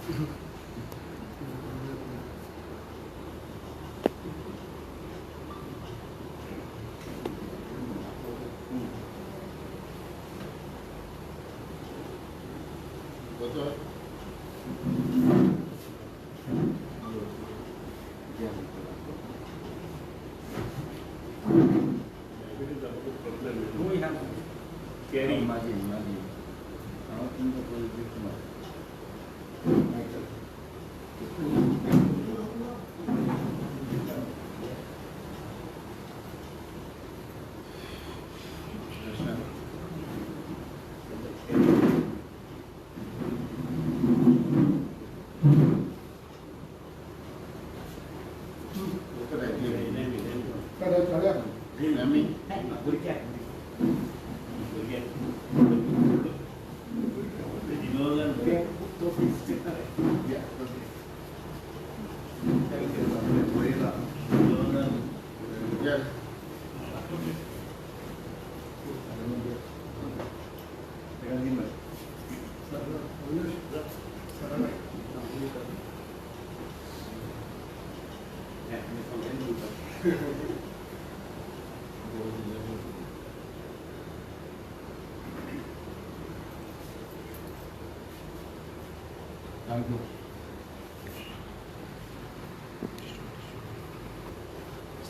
Thank you.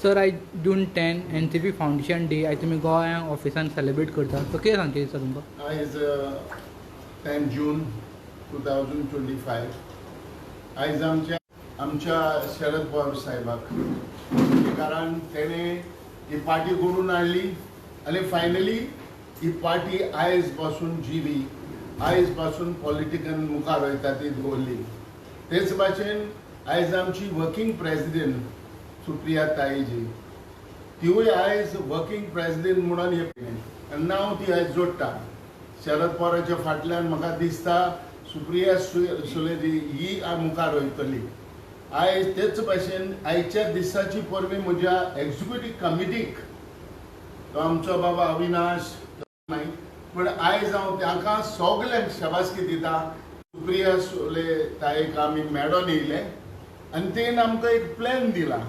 Sir आयज जून 10 NCP foundation day आयज तुमी गोंया ऑफिसान सेलिब्रेट करता सो कितें सांगचे दिसता तुमकां? आयज 10 जून 2025 आयज आमच्या शरद पवार साहेबाक कारण तेणे ही पार्टी घडून हाडली आनी फायनली ही पार्टी आयज पासून जिवी आयज पासून पॉलिटिकन मुखार वयता ती दवरली. तेच भाशेन आयज आमची वर्किंग प्रेसिडेंट सुप्रिया ताईजी तिवूय आयज वर्किंग प्रेसिडेंट म्हणून येता आनी नांव ती आयज जोडटा. शरद पवाराच्या फाटल्यान म्हाका दिसता सुप्रिया सुलेजी ही मुखार वयतली. आयज तेच भाशेन आयच्या दिसाची परबी म्हज्या एक्झिक्युटीव कमिटीक तो आमचो बाबा अविनाश पण आयज हांव तांकां सगळ्यांक शाबासकी दिता. सुप्रिया सुले ताईक आमी मेळोन येयले आनी तेणें आमकां एक प्लॅन दिला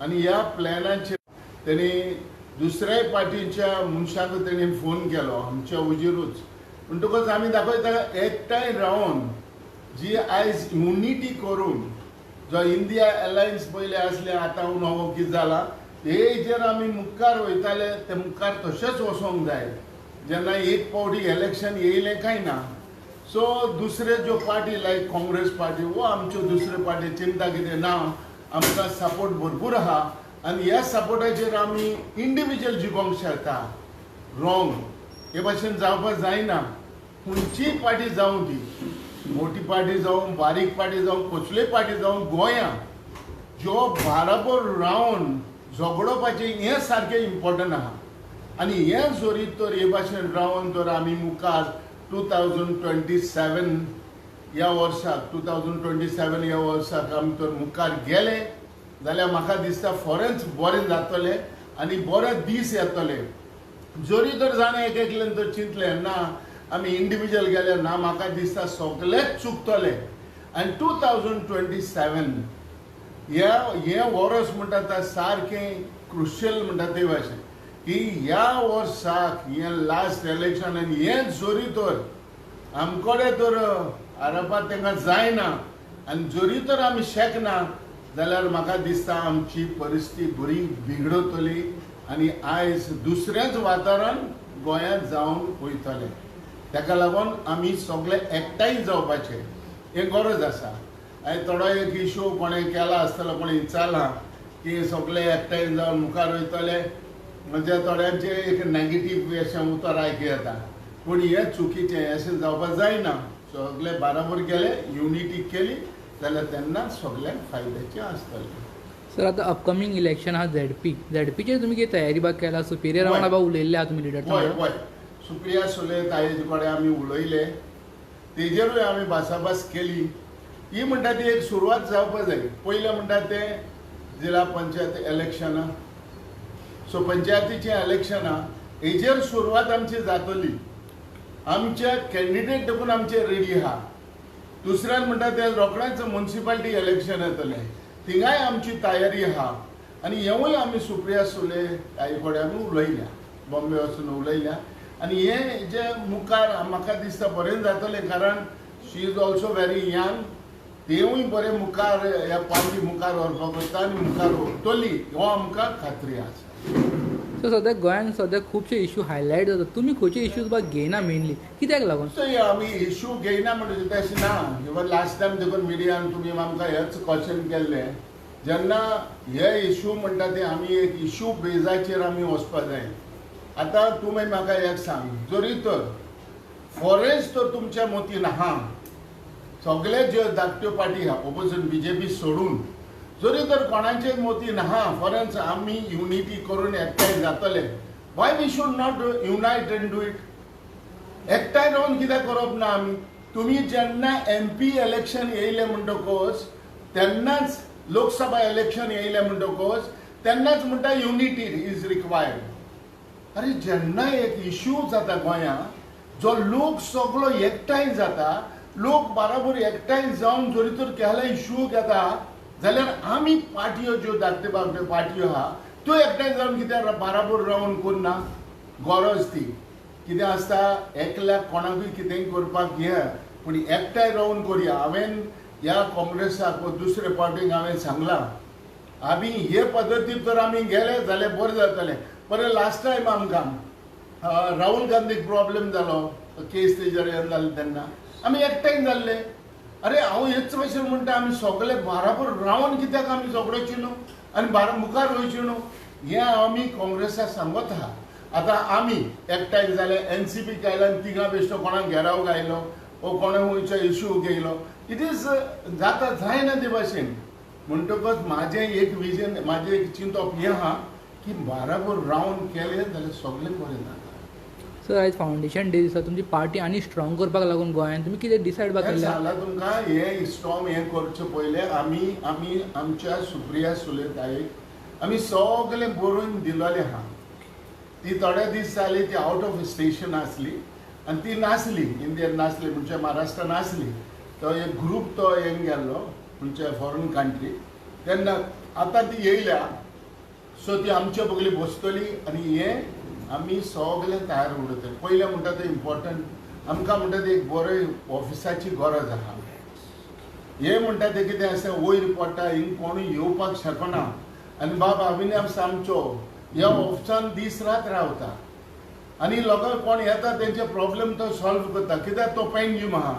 आनी ह्या प्लॅनाचेर तेणी दुसऱ्याय पार्टीच्या मनशांक तेणी फोन केलो आमच्या उजिरूच म्हणटकच आमी दाखयता एकठांय रावन जी आयज युनिटी करून जो इंडिया अलायन्स पयले आसले आतां नवो कितें जाला हेजेर आमी मुखार वयताले ते मुखार तशेंच वचोंक जाय. जेन्ना एक पावटी इलेक्शन येयलें काय ना सो दुसरे ज्यो पार्टी लायक काँग्रेस पार्टी वो आमच्यो दुसरे पार्टी चिंता कितें ना आमकां सपोर्ट भरपूर आहा आनी ह्या सपोर्टाचेर आमी इंडिविज्युअल जिखोंक शकता. रॉंग हे भाशेन जावपाक जायना. खंयचीय पार्टी जावं ती मोठी पार्टी जावं बारीक पार्टी जावं कसलीय पार्टी जावं गोंया ज्यो बाराबर रावन झगडोवपाचें हें सारकें इम्पॉर्टंट आहा आनी हें जोरीत तर हे भाशेन रावन तर आमी मुखार 2027 ह्या वर्साक 2027 ह्या वर्साक आमी तर मुखार गेले जाल्यार म्हाका दिसता फॉरेन्स बरें जातलें आनी बरे दीस येतले. जोरी तर जाणें एक एकल्यान तर चिंतलें ना आमी इंडिविज्युअल गेले ना म्हाका दिसता सगळेच चुकतले आनी 2027 हें वर्स म्हणटा तें सारकें क्रुशियल म्हणटा ते भाशेन की ह्या वर्साक हें लास्ट इलेक्शन आनी हें जोरी तर आमकोडे तर हारपाक तांकां जायना आनी जोरी तर आमी शेकना जाल्यार म्हाका दिसता आमची परिस्थिती बरी बिगडतली आनी आयज दुसरेंच वातावरण गोंयांत जावन वयतलें. ताका लागून आमी सगळे एकठांय जावपाचें हें गरज आसा. आयज थोडो एक इशू कोणें केला आसतलो कोणें विचारलां की सगळे एकठांय जावन मुखार वयतले म्हणजे थोड्यांचे एक नेगेटीव अशें उतर आयकूं येता पूण हें चुकीचें अशें जावपाक जायना. सगळे बाराबर गेले युनिटी केली जाल्यार तेन्ना सगळ्यांक फायद्याचें आसतलें. सर आतां अपकमींग इलेक्शन आहा झेडपीचेर तुमी कितें तयारी बाग केला? सुपिरियर वांगडा बाबा उलयल्ले आहा तुमी लिडर? हय सुप्रिया सुले तायेजे कडेन आमी उलयले तेजेरूय आमी भासाभास केली. ही म्हणटा ती एक सुरवात जावपाक जाय. पयलें म्हणटा तें जिल्हा पंचायत इलेक्शनां सो पंचायतीचें इलेक्शनां हेजेर सुरवात आमची जातली. आमचे कॅन्डिडेट देखून आमचे रेडी आहा दुसऱ्यान म्हणटा ते रोखडेंच म्युनिसिपालिटी इलेक्शन येतलें थिंगाय आमची तयारी आहा आनी हेवूय आमी सुप्रिया सुले ताई कडेन आमी उलयल्या बॉम्बे वचून उलयल्या आनी हे जे मुखार म्हाका दिसता बरें जातलें कारण शी इज ऑल्सो व्हेरी यंग तेवूय बरें मुखार ह्या पार्टी मुखार व्हरपाक वता आनी मुखार व्हरतली हो आमकां खात्री आसा. सो सद्या गोंयांत सद्या खुबशे इश्यू हायलायट जातात, तुमी खंयचे इश्यूज बा घेयना मेनली कित्याक लागून? सो आमी इश्यू घेयना म्हणजे तशें ना. इवन लास्ट टायम देखून मिडियान तुमी आमकां हेच क्वेश्चन केल्लें जेन्ना हे इश्यू म्हणटा ते आमी एक इश्यू बेजाचेर आमी वचपाक जाय. आतां तुमी म्हाका एक सांग, जरी तर फॉरेस्ट तर तुमच्या मतीन आहा सगळे ज्यो धाकट्यो पार्टी आहा ऑपोजिशन बीजेपी सोडून जरी तर कोणाचेच मतीन आहा फॉरेन्स आमी युनिटी करून एकठांय जातले why we should not unite and do it. एकठांय रावन कित्याक करप ना आमी? तुमी जेन्ना MP इलेक्शन येयलें म्हणटकच तेन्नाच लोकसभा इलेक्शन येयलें म्हणटकच तेन्नाच म्हणटा युनिटी इज रिक्वायर्ड. अरे जेन्ना एक इश्यू जाता गोंयांत जो लोक सगळो एकठांय जाता लोक बराबर एकठांय जावन जरी तर केला इश्यू घेता जाल्यार आमी पार्ट्यो ज्यो धाकट्यो बागट्यो पार्ट्यो आहा त्यो एकठांय जावन कित्याक बराबर रावन करना? गरज ती कितें आसता एकल्याक कोणाकूय कितेंय करपाक घे पूण एकठांय रावन करया. हांवें ह्या काँग्रेसाक वा दुसरे पार्टीक हांवें सांगलां आमी हे पद्दतीन तर आमी गेले जाल्यार बरें जातलें. बरें लास्ट टायम आमकां राहुल गांधीक प्रॉब्लेम जालो केस तेजेर हें जालें तेन्ना आमी एकठांय जाल्ले. अरे हांव हेच भशेन म्हणटा आमी सगळे बराबर रावन कित्याक आमी झगडोची न्हू आनी मुखार वयची न्हू हें आमी काँग्रेसाक सांगत आहा. आतां आमी एकठांय जाले NCP केल्यान तिगा बेश्टो कोणाक घेराव गायलो वो कोणा खंयचो इश्यू घेयलो इट इज जाता जायना ते भाशेन. म्हणटकच म्हाजें एक विजन म्हाजें एक चिंतप हें आहा की बराबर रावन केलें जाल्यार सगळें बरें जाता. सर आयज फावंडेशन डे दिसा तुमची पार्टी आनी स्ट्रॉंग करपाक लागून गोंयांत तुमी कितें डिसायड बा केल्लें? सांगला तुमकां हें स्ट्रॉंग हें करचे पयलें आमी आमच्या सुप्रिया सुले ताईक आमी सगळें बरोवन दिलोलें आहा. ती थोडे दीस जाले ती आवट ऑफ स्टेशन आसली आनी ती नासली इंडियन नासली म्हणजे महाराष्ट्रा नासली. तो एक ग्रूप तो हें गेल्लो म्हणजे फॉरेन कंट्री तेन्ना आतां ती येयल्या सो ती आमचे बगली बसतली आनी हें आमी सगळे तयार उरतले. पयलें म्हणटा तें इम्पॉर्टंट आमकां म्हणटा तें एक बरें ऑफिसाची गरज आहा. हे म्हणटा तें कितें आसा वयर पडटा हिंग कोणूय येवपाक शकना आनी बाब अविनाश आमचो ह्या ऑफिसान दीस रात रावता आनी लोकांक कोण येता तेंचे प्रॉब्लेम तो सॉल्व करता कित्याक तो पेंड्यूम आहा.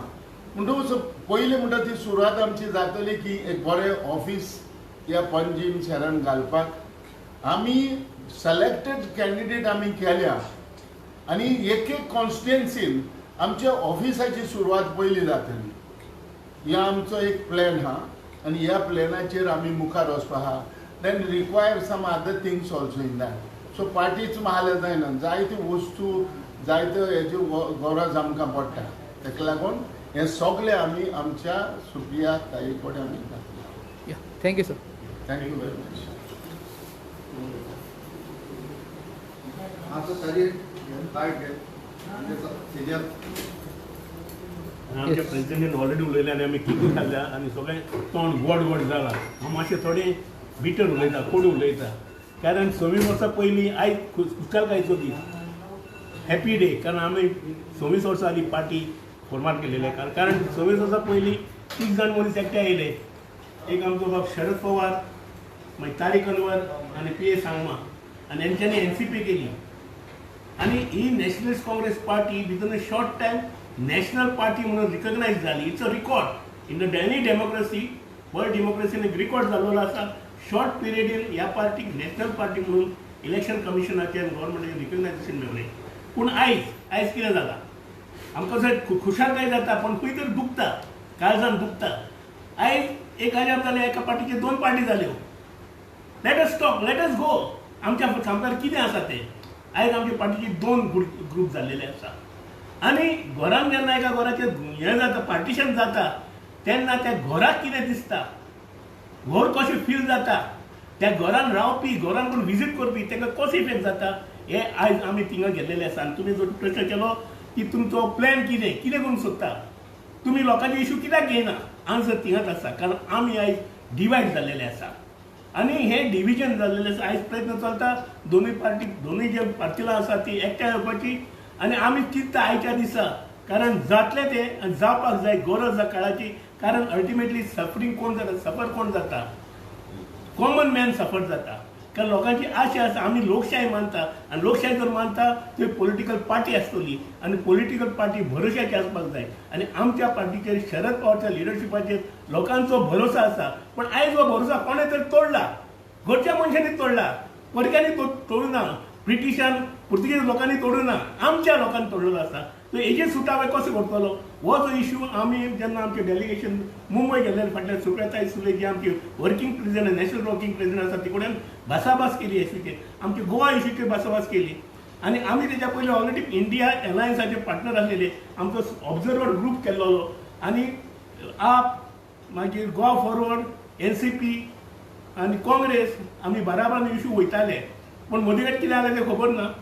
म्हणटकूच पयलीं म्हणटा ती सुरवात आमची जातली की एक बरें ऑफिस ह्या पणजीम शारान घालपाक आमी सिलेक्टेड कॅन्डिडेट आमी केल्या आनी एक कॉन्स्टिट्युएन्सीन आमच्या ऑफिसाची सुरवात पयली जातली. हे आमचो एक प्लॅन आहा आनी ह्या प्लॅनाचेर आमी मुखार वचपा आहा. Then require some other things also in that. So पार्टीच मारले जायना जायत्यो वस्तू जायत्यो हेज्यो गरज आमकां पडटा ताका लागून हे सगळे आमी आमच्या सुप्रिया ताई कडेन आमी घातला. Thank you sir. Thank you very much. आमच्या प्रेसिडेंटान ऑलरेडी उलयले आनी आमी कितें खाल्ल्या आनी सगळें तोंड गोड गोड जालां. हांव मातशें थोडें बिटर उलयता कोण उलयता कारण 26 वर्सां पयलीं आयज खुशालकायेचो दीस हॅपी डे कारण आमी 26 वर्सां आदी पार्टी फॉर्माट केलेले कारण 26 वर्सां पयलीं 30 जाण मनीस एकठांय येयले. एक आमचो बाब शरद पवार मागीर तारीक अनवर आनी PA सांगमा आनी हेंच्यांनी NCP केली आनी ही नॅशनलिस्ट काँग्रेस पार्टी भितर शॉर्ट टायम नॅशनल पार्टी म्हणून रिकग्नायज जाली. It's a record in the any democracy world डेमोक्रेसीन एक रिकॉर्ड जाल्लो आसा. शॉर्ट पिरियडीन ह्या पार्टीक नॅशनल पार्टी म्हणून इलेक्शन कमिशनाचेर गव्हर्मेंटाचें रिकग्नायजेशन मेळ्ळें. पूण आयज कितें जालां आमकां जर खुशालकाय जाता पण खंय तरी दुखता काळजान दुखता. आयज एक अजाप जालें एका पार्टीचे 2 पार्टी जाल्यो. Let us talk let us go. आमच्या सामकार कितें आसा तें आयज आमच्या पार्टीचे 2 ग्रूप जाल्लेले आसा आनी घरान जेन्ना एका घराचें हें जाता पार्टिशन जाता तेन्ना त्या घराक कितें दिसता घर कशें फील जाता त्या घरान रावपी घरान कोण विजीट करपी ताका कसो इफेक्ट जाता हे आयज आमी थिंगा गेल्लेले आसा. आनी तुमी जो प्रश्न केलो की तुमचो प्लॅन कितें करूंक सोदता तुम्ही लोकांचे इश्यू कित्याक घेयना आन्सर थिंगाच आसा कारण आमी आयज डिवायड जाल्लेले आसा आनी हे डिविजन जाल्लेले आसा आयज प्रयत्न चलता दोनूय जे पार्टिलां आसा ती एकठांय येवपाची आनी आमी चिंतता आयच्या दिसा कारण जातले ते आनी जावपाक जाय गरज आसा काळाची कारण अल्टिमेटली सफरींग कोण जाता सफर कोण जाता कॉमन मॅन सफर जाता कारण लोकांची आशा आसा आमी लोकशाय मानता आनी लोकशाय जर मानता थंय पॉलिटिकल पार्टी आसतली आनी पॉलिटिकल पार्टी भरोशाची आसपाक जाय आनी आमच्या पार्टीचेर शरद पवारच्या लिडरशिपाचेर लोकांचो भरोसा आसा पण आयज हो भरोसा कोणें तरी तोडला घरच्या मनशांनी तोडला परक्यांनी तोडूं ना ब्रिटिशान पुर्तुगेज लोकांनी तोडूं ना आमच्या लोकांनी तोडलेलो आसा सो हेजेर सुटावे कसो करतलो हो जो इश्यू आमी जेन्ना आमचें डेलिगेशन मुंबय गेल्ले फाटल्या सुप्रियाताई सुले जी आमची working president national working president आसा ती कडेन भासाभास केली इश्यूचेर आमची गोवा इश्यूचेर भासाभास केली आनी आमी तेच्या पयलीं ऑलरेडी इंडिया एलायन्साचे पार्टनर आसलेले आमचो ऑब्झर्वर ग्रूप केल्लो आनी आप मागीर गोवा फॉरवर्ड NCP आनी काँग्रेस आमी बराबर इश्यू वयताले पण मदीं कितें जालें तें खबर ना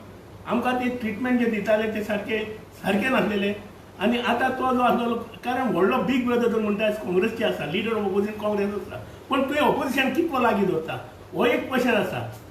आमकां ते ट्रिटमेंट जे दिताले ते सारके नासलेले आनी आतां तो जो आसलो कारण व्हडलो बीग ब्रदर जर म्हणटा काँग्रेसचे आसा लिडर ऑफ ऑपोजिशन काँग्रेस आसा पण तुवें ऑपोजिशन कितलो लागीं दवरता हो एक क्वेश्चन आसा